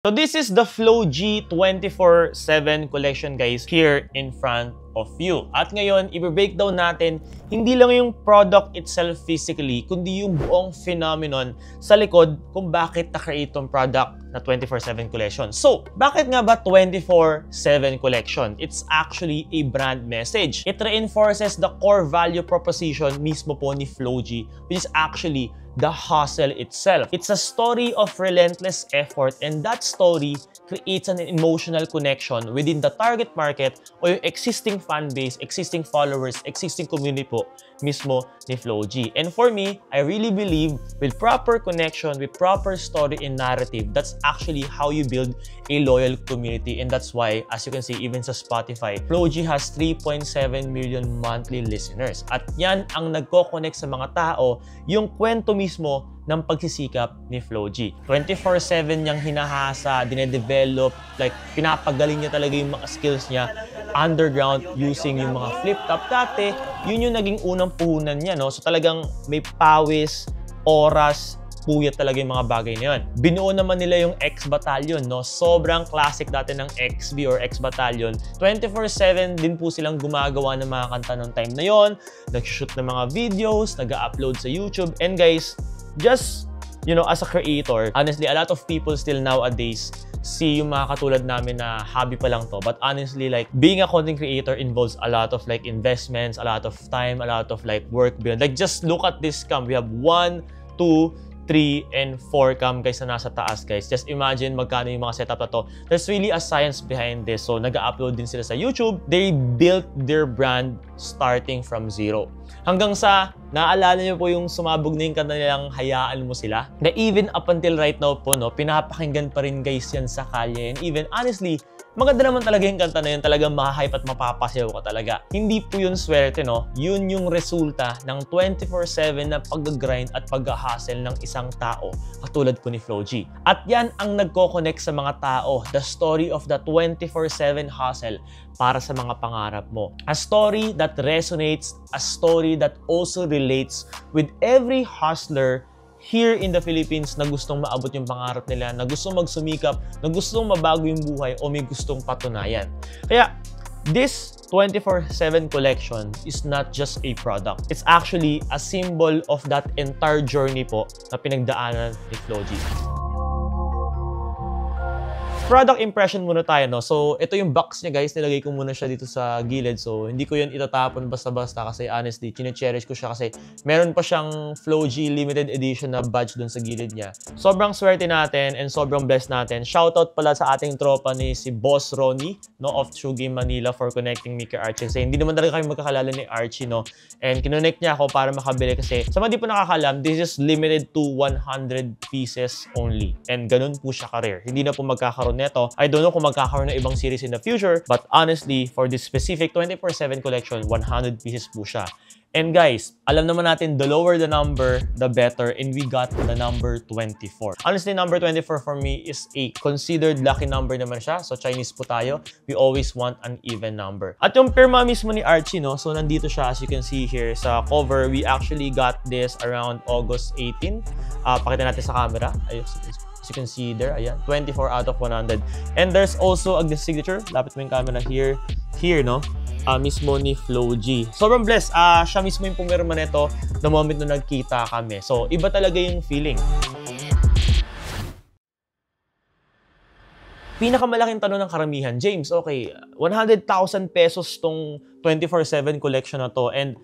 So this is the Flow G 24/7 collection guys here in front of you. At ngayon, i-breakdown natin hindi lang yung product itself physically, kundi yung buong phenomenon sa likod kung bakit na-create tong product na 24/7 collection. So, bakit nga ba 24/7 collection? It's actually a brand message. It reinforces the core value proposition mismo po ni Flow G, which is actually the hustle itself. It's a story of relentless effort, and that story creates an emotional connection within the target market o yung existing fan base, existing followers, existing community po mismo ni Flow G. And for me, I really believe with proper connection, with proper story and narrative, that's actually how you build a loyal community. And that's why, as you can see, even sa Spotify, Flow G has 3.7 million monthly listeners. At yan ang nagko-connect sa mga tao, yung kwento mismo ng pagsisikap ni Flow G. 24/7 niyang hinahasa, dinedevelop, like pinapagaling niya talaga yung mga skills niya underground using yung mga flip-top. Dati, yun yung naging unang puhunan niya, no? So talagang may pawis, oras, puyat talaga yung mga bagay na yun. Binuo naman nila yung X Battalion, no? Sobrang classic dati ng XB or X Battalion. 24/7 din po silang gumagawa ng mga kanta ng time na yon, nag-shoot ng mga videos, nag-upload sa YouTube. And guys, just, you know, as a creator, honestly, a lot of people still nowadays see yung mga katulad namin na hobby pa lang to. But honestly, like, being a content creator involves a lot of like investments, a lot of time, a lot of like work behind. Like, just look at this cam. We have 1, 2, 3, and 4 cam guys na nasa taas guys. Just imagine magkano yung mga setup na to. There's really a science behind this. So, nag-upload din sila sa YouTube. They built their brand starting from zero. Hanggang sa, naalala niyo po yung sumabog na yung kanta nilang Hayaan Mo Sila? Na even up until right now po, no, pinapakinggan pa rin guys yan sa kalye. And even, honestly, maganda naman talaga yung kanta na yun. Talagang mahahype at mapapasayaw ka talaga. Hindi po yun swerte, no? Yun yung resulta ng 24/7 na pag-grind at pag-hustle ng isang tao katulad po ni Flow G. At yan ang nagko-connect sa mga tao. The story of the 24/7 hustle para sa mga pangarap mo. A story that resonates, a story that also relates with every hustler here in the Philippines na gustong maabot yung pangarap nila, na gustong magsumikap, na gustong mabago yung buhay o may gustong patunayan. Kaya, this 24/7 collection is not just a product. It's actually a symbol of that entire journey po na pinagdaanan ni Flow G. Product impression muna tayo, no? So, ito yung box niya, guys. Nilagay ko muna siya dito sa gilid. So, hindi ko yun itatapon basta-basta kasi honestly, chine-cherish ko siya kasi meron pa siyang Flow G limited edition na badge dun sa gilid niya. Sobrang swerte natin and sobrang blessed natin. Shoutout pala sa ating tropa ni si Boss Ronnie, no, of True Game Manila for connecting me kay Archie. Kasi hindi naman talaga kami magkakalala ni Archie, no? And kinonect niya ako para makabili kasi sa mga di po nakakalam, this is limited to 100 pieces only. And ganun po siya ka-rare. Hindi na po magkakaroon neto. I don't know kung magkakaroon ng ibang series in the future, but honestly, for this specific 24/7 collection, 100 pieces po siya. And guys, alam naman natin, the lower the number, the better, and we got the number 24. Honestly, number 24 for me is a considered lucky number naman siya. So, Chinese po tayo. We always want an even number. At yung pirma mismo ni Archie, no? So, nandito siya, as you can see here sa cover. We actually got this around August 18. Pakita natin sa camera. Ayun, as you can see there, ayan, 24 out of 100. And there's also a signature. Lapit mo yung camera here, no? Mismo ni Flow G. Sobrang blessed. Siya mismo yung pumirma nito the moment na nagkita kami. So, iba talaga yung feeling. Pinakamalaking tanong ng karamihan, James, okay, 100,000 pesos tong 24/7 collection na to. And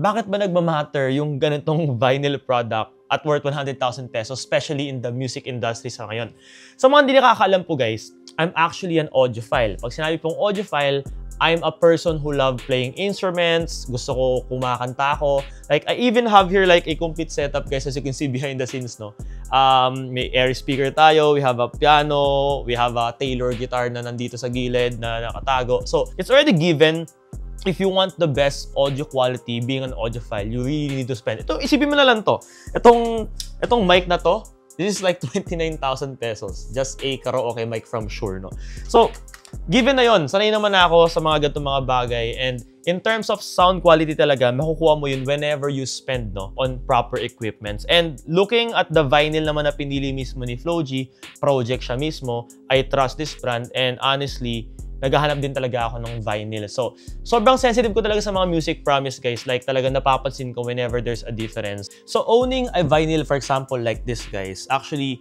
bakit ba nagmamatter yung ganitong vinyl product at worth 100,000 pesos, especially in the music industry sa ngayon? Sa mga hindi nakakaalam po guys, I'm actually an audiophile. Pag sinabi pong audiophile, I'm a person who love playing instruments. Gusto ko kumakanta ko. Like, I even have here like a complete setup guys, as you can see behind the scenes, no? May air speaker tayo, we have a piano, we have a Taylor guitar na nandito sa gilid na nakatago. So, it's already given. If you want the best audio quality, being an audiophile, you really need to spend. Ito, isipin mo na lang to. Itong mic na to, this is like 29,000 pesos. Just a karaoke mic from Shure, no? So, given na yon, sanay naman ako sa mga ganitong mga bagay, and in terms of sound quality talaga, makukuha mo yun whenever you spend on proper equipments. And looking at the vinyl naman na pinili mismo ni Flow-G, project siya mismo, I trust this brand, and honestly, naghahanap din talaga ako ng vinyl. So, sobrang sensitive ko talaga sa mga music, promise guys. Like, talaga napapansin ko whenever there's a difference. So, owning a vinyl, for example, like this, guys, actually,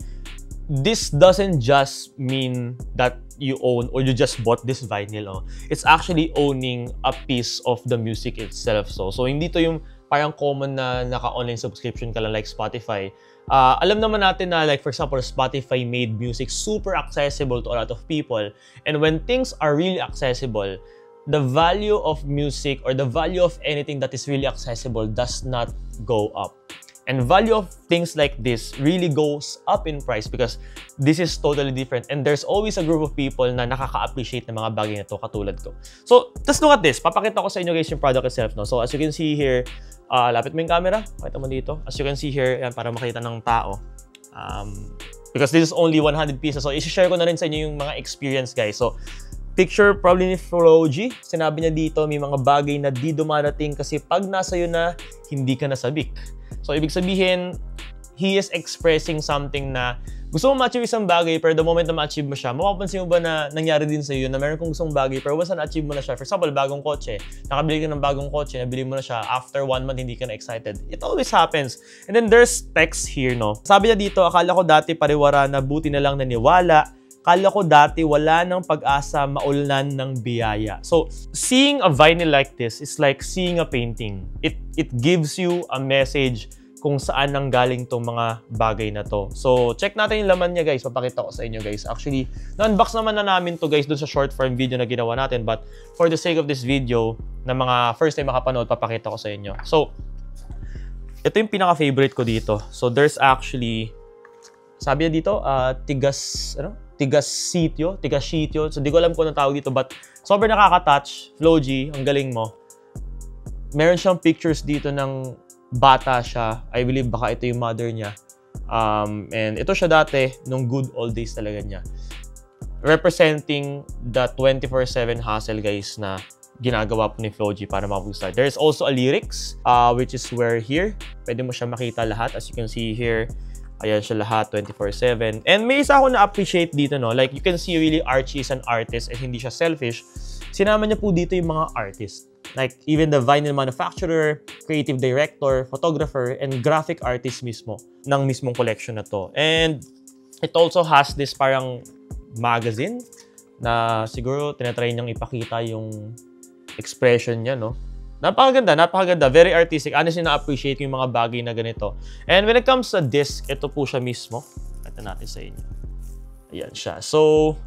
this doesn't just mean that you own or you just bought this vinyl. It's actually owning a piece of the music itself. So hindi to yung parang common na naka-online subscription ka lang like Spotify. Alam naman natin na, like, for example, Spotify made music super accessible to a lot of people. And when things are really accessible, the value of music or the value of anything that is really accessible does not go up. And value of things like this really goes up in price because this is totally different. And there's always a group of people na nakaka-appreciate ng mga bagay na to katulad ko. So, just look at this. Papakita ko sa inyo guys yung product itself. So, as you can see here, lapit mo yung camera. Pakita mo dito. As you can see here, yan, para makita ng tao. Because this is only 100 pieces. So, isi-share ko na rin sa inyo yung mga experience guys. So, picture probably ni Flow-G. Sinabi niya dito, may mga bagay na di dumarating kasi pag nasa iyo na, hindi ka nasabik. So, ibig sabihin, he is expressing something na gusto mo ma-achieve isang bagay, pero the moment na ma-achieve mo siya, mapapansin mo ba na nangyari din sa'yo na meron kong gustong bagay, pero once na na-achieve mo na siya, for example, bagong kotse, nakabili ka ng bagong kotse, nabili mo na siya, after 1 month, hindi ka na excited. It always happens. And then there's text here, Sabi niya dito, akala ko dati pariwara na buti na lang naniwala. Akala ko dati wala nang pag-asa maulnan ng biyaya. So, seeing a vinyl like this is like seeing a painting. It gives you a message kung saan nang galing tong mga bagay na to. So, check natin yung laman niya guys. Papakita ko sa inyo guys. Actually, na-unbox naman na namin to guys dun sa short form video na ginawa natin. But for the sake of this video, na mga first time makapanood, papakita ko sa inyo. So, ito yung pinaka-favorite ko dito. So, there's actually, sabi niya dito, tigasityo. So, di ko alam kung anong tawag dito. But, sobrang nakaka-touch. Flow-G, ang galing mo. Meron siyang pictures dito ng bata siya. I believe baka ito yung mother niya. And ito siya dati, nung good old days talaga niya. Representing the 24/7 hustle guys na ginagawa po ni Flow-G para mapag-start. There's also a lyrics, which is where here, pwede mo siya makita lahat. As you can see here, ayan siya lahat, 24/7. And may isa ako na-appreciate dito, Like, you can see really Archie is an artist and hindi siya selfish. Sinama niya po dito yung mga artist. Like, even the vinyl manufacturer, creative director, photographer, and graphic artist mismo ng mismong collection na to. And it also has this parang magazine na siguro tinatry niyang ipakita yung expression niya, Napakaganda. Very artistic. Honestly, na-appreciate yung mga bagay na ganito. And when it comes to disc, ito po siya mismo. Ito natin sa inyo. Ayan siya. So,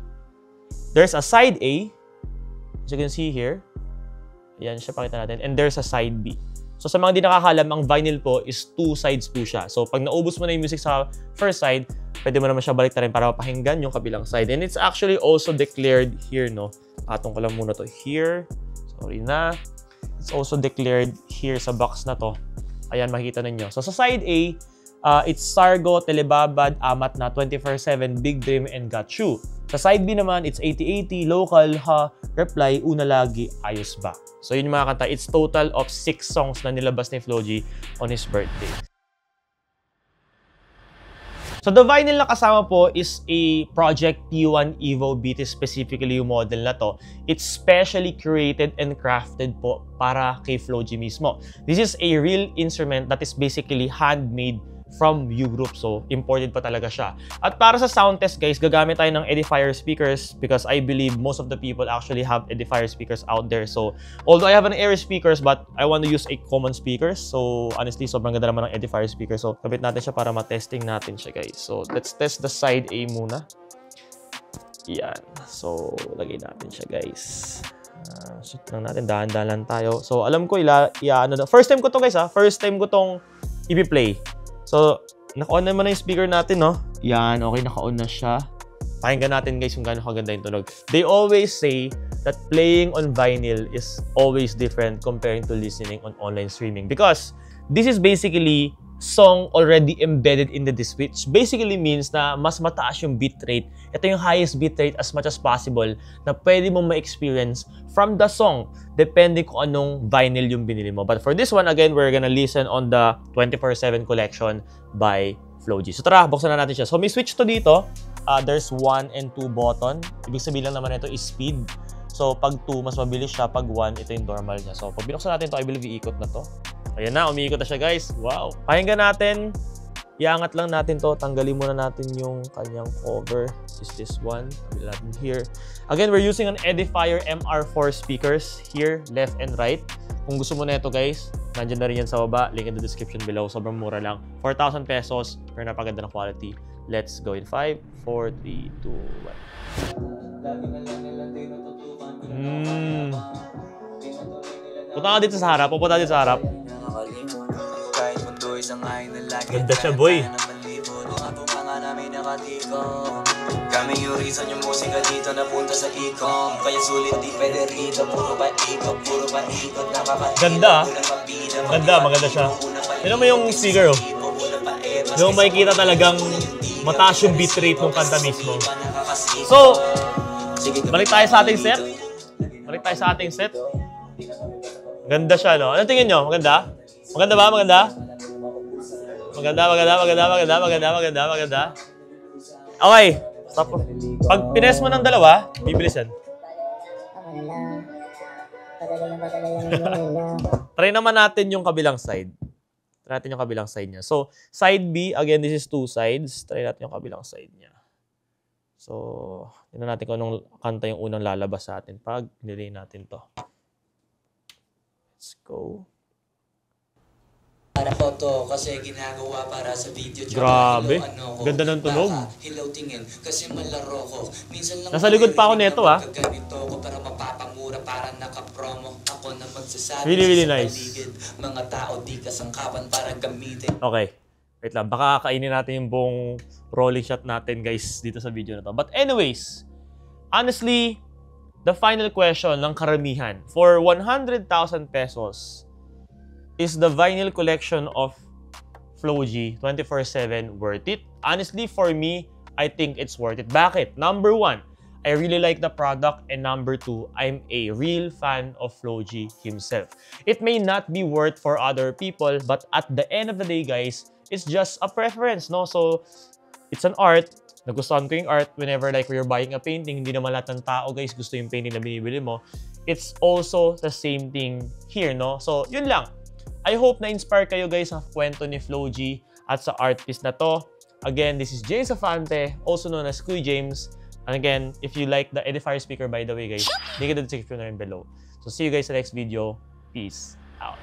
there's a side A, as you can see here. Ayan siya, pakita natin. And there's a side B. So, sa mga di nakakalam, ang vinyl po is 2 sides po siya. So, pag naubos mo na yung music sa first side, pwede mo naman siya balik na rin para mapakinggan yung kabilang side. And it's actually also declared here, Patong ko lang muna to here. Sorry na. It's also declared here sa box na to. Ayan, makikita ninyo. So, sa side A, it's Sargo, Telebabad, Amat na, 24/7, Big Dream, and Got You. Sa side B naman, it's 8080, Local, Ha, Reply, Una Lagi, Ayos Ba. So, yun yung mga kanta. It's total of 6 songs na nilabas ni Flow-G on his birthday. So, the vinyl na kasama po is a Project T1 Evo BT, specifically yung model na to. It's specially curated and crafted po para kay Flow-G mismo. This is a real instrument that is basically handmade from U-Group. So, imported pa talaga siya. At para sa sound test, guys, gagamit tayo ng Edifier speakers because I believe most of the people actually have Edifier speakers out there. So, although I have an Air speakers, but I want to use a common speakers. So, honestly, sobrang ganda naman ng Edifier speaker. So, kabit natin siya para matesting natin siya, guys. So, let's test the side A muna. Yan. So, lagay natin siya, guys. Shoot lang natin. Dahan-dahan lang tayo. So, alam ko, first time ko to, guys, First time ko tong i-play. So, naka-on naman na yung speaker natin, Yan, okay, naka-on na siya. Pakinggan natin, guys, kung gaano kaganda yung tunog. They always say that playing on vinyl is always different comparing to listening on online streaming. Because this is basically song already embedded in the disc, which basically means na mas mataas yung bitrate. Ito yung highest bitrate as much as possible na pwede mong ma-experience from the song, depende kung anong vinyl yung binili mo. But for this one, again, we're gonna listen on the 24/7 collection by Flow-G. So tara, buksan na natin siya. So may switch to dito. There's 1 and 2 button. Ibig sabihin lang naman ito is speed. So pag 2, mas mabilis siya. Pag 1, ito yung normal niya. So pag binuksan natin ito, I believe iikot na to. Ayan na, umiikot na siya guys. Wow. Pakinggan natin. Iangat lang natin to. Tanggalin muna natin yung kanyang cover. Is this one? Tanggalin natin here. Again, we're using an Edifier MR4 speakers here, left and right. Kung gusto mo na ito guys, nandiyan na rin yan sa baba. Link in the description below. Sobrang mura lang. 4,000 pesos. Pero napaganda ng quality. Let's go in 5, 4, 3, 2, 1. Punta ka dito sa harap. Pupunta dito sa harap. Ganda siya, boy. Kami yung reason yung musika dito napunta sa ikom. Kaya sulit di pwede rito. Puro pa ikot, puro pa ikot. Ganda. Ganda, maganda siya. Tignan mo yung speaker, oh. Yung makikita talagang mataas yung bitrate ng kanta mismo. So, balik tayo sa ating set. Balik tayo sa ating set. Ganda siya, no? Ano tingin nyo? Maganda? Maganda ba? Maganda? Maganda, maganda, maganda, maganda, maganda, maganda, maganda. Okay. Stop. Pag pines mo ng dalawa, bibilisan. Try naman natin yung kabilang side. Try natin yung kabilang side niya. So, side B, again, this is 2 sides. Try natin yung kabilang side niya. So, tignan natin kung anong kanta yung unang lalabas sa atin pag nilay natin to. Let's go. Para photo kasi ginagawa para sa video. Grabe. Ganda ng tunog. Hilaw tingin kasi malaro ko. Minsan lang nasa likod pa ako nito, ah. Ganito ko para mapapamura para naka-promo. Ako na magsasabi. Really, really nice. Mga tao di kasangkapan para gamitin. Okay. Wait lang. Baka kainin natin yung buong rolling shot natin, guys, dito sa video na to. But anyways, honestly, the final question ng karamihan, for 100,000 pesos, is the vinyl collection of Flow-G 24/7 worth it? Honestly, for me, I think it's worth it. Bakit? Number 1, I really like the product. And number 2, I'm a real fan of Flow-G himself. It may not be worth for other people, but at the end of the day, guys, it's just a preference, no? So, it's an art. Nagustuhan ko yung art whenever like we're buying a painting. Hindi naman lahat ng tao, guys, gusto yung painting na binibili mo. It's also the same thing here, no? So, yun lang. I hope na-inspire kayo guys sa kwento ni Flow-G at sa art piece na to. Again, this is James Afante, also known as Kuy James. And again, if you like the Edifier speaker, by the way guys, link in the description na rin below. So see you guys sa next video. Peace out.